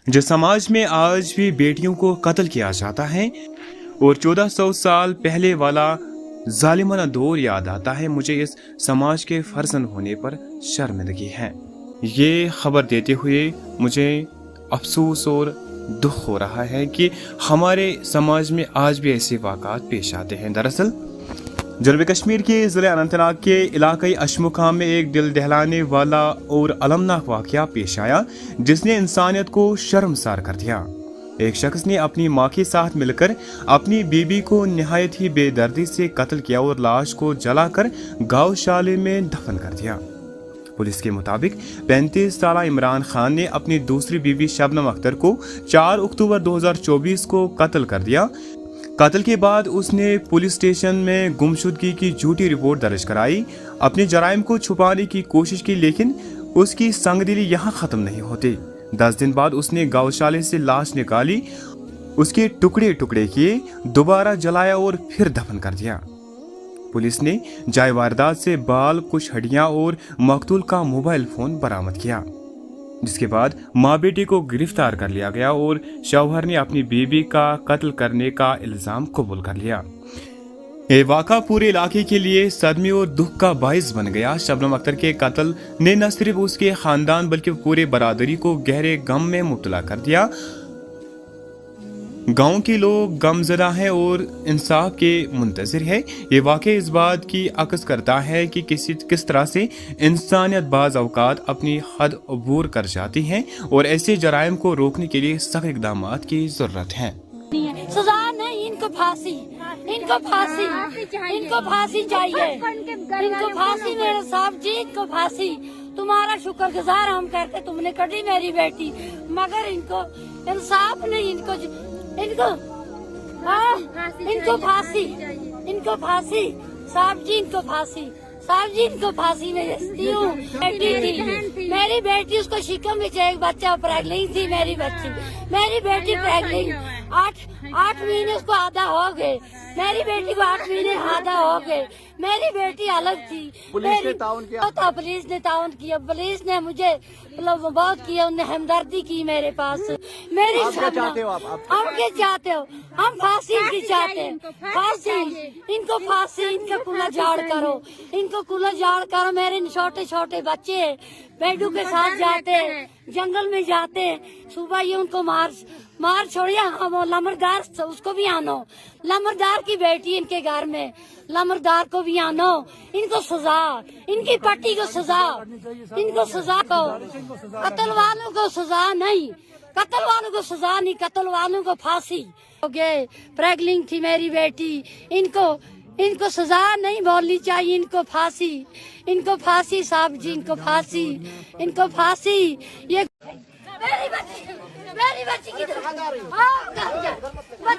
जो समाज में आज भी बेटियों को कत्ल किया जाता है और 1400 साल पहले वाला जालिमाना दौर याद आता है, मुझे इस समाज के फर्जंद होने पर शर्मिंदगी है। ये खबर देते हुए मुझे अफसोस और दुख हो रहा है कि हमारे समाज में आज भी ऐसे वाक़ात पेश आते हैं। दरअसल जनूबी कश्मीर के ज़िले अनंतनाग के इलाकाई अशमुकाम में एक दिल दहलाने वाला और अलमनाक वाक़या पेश आया जिसने इंसानियत को शर्मसार कर दिया। एक शख्स ने अपनी मां के साथ मिलकर अपनी बीबी को निहायत ही बेदर्दी से कत्ल किया और लाश को जलाकर गौशाले में दफन कर दिया। पुलिस के मुताबिक 35 साला इमरान खान ने अपनी दूसरी बीवी शबनम अख्तर को 4 अक्टूबर 2024 को कत्ल कर दिया। कत्ल के बाद उसने पुलिस स्टेशन में गुमशुदगी की झूठी रिपोर्ट दर्ज कराई, अपने जराइम को छुपाने की कोशिश की, लेकिन उसकी संगदिली यहाँ खत्म नहीं होती। 10 दिन बाद उसने गौशाले से लाश निकाली, उसके टुकड़े टुकड़े किए, दोबारा जलाया और फिर दफन कर दिया। पुलिस ने जाए वारदात से बाल, कुछ हड्डियां और मकतूल का मोबाइल फोन बरामद किया, जिसके बाद माँ बेटी को गिरफ्तार कर लिया गया और शौहर ने अपनी बीवी का कत्ल करने का इल्जाम कबूल कर लिया। ये वाक़ा पूरे इलाके के लिए सदमे और दुख का बाइस बन गया। शबनम अख्तर के कत्ल ने न सिर्फ उसके खानदान बल्कि पूरे बरादरी को गहरे गम में मुब्तला कर दिया। गांव के लोग गमज़दा हैं और इंसाफ के मुंतज़िर है। ये वाक़या इस बात की अक्स करता है कि किस तरह से इंसानियत बाज़ औक़ात अपनी हद अबूर कर जाती हैं और ऐसे जराइम को रोकने के लिए सख्त इक़दामात की ज़रूरत है। सजा नहीं, इनको फांसी, इनको फांसी, इनको फांसी चाहिए, इनको फांसी। मेरे साहब जी, इनको फांसी। तुम्हारा शुक्रगुजार हम करते, तुमने कटी मेरी बेटी, मगर इनको इंसाफ नहीं। इनको फांसी, इनको फांसी साहब जी, इनको फांसी साहब जी, इनको फांसी में रखती हूँ। बेटी थी मेरी बेटी, उसको शिकम में एक बच्चा प्रेगनेंट थी। मेरी बेटी प्रेगनेंट 8 महीने उसको आधा हो गए। मेरी बेटी को 8 महीने आधा हो गए। मेरी बेटी अलग थी। पुलिस ने ताउन किया। पुलिस ने मुझे बहुत किया, उन्हें हमदर्दी की मेरे पास। मेरी हम क्या चाहते हो? हम फांसी की चाहते हैं, फांसी। इनको फांसी, इनको कुला झाड़ करो, इनको कुला झाड़ करो। मेरे छोटे छोटे बच्चे बेडू के साथ जाते हैं, जंगल में जाते हैं, सुबह ये उनको मार छोड़िए। हम लमरदार, उसको भी आनो, लमरदार की बेटी इनके घर में, लमरदार को भी आनो। इनको सजा, इनकी पट्टी को सजा, इनको सजा को। कत्ल वालों को सजा नहीं, कत्ल वालों को सजा नहीं, कत्ल वालों को फांसी। हो गए, प्रेगनेंट थी मेरी बेटी। इनको सजा नहीं बोलनी चाहिए, इनको फांसी, इनको फांसी साहब जी, इनको फांसी, इनको फांसी। ये मेरी बच्ची किधर?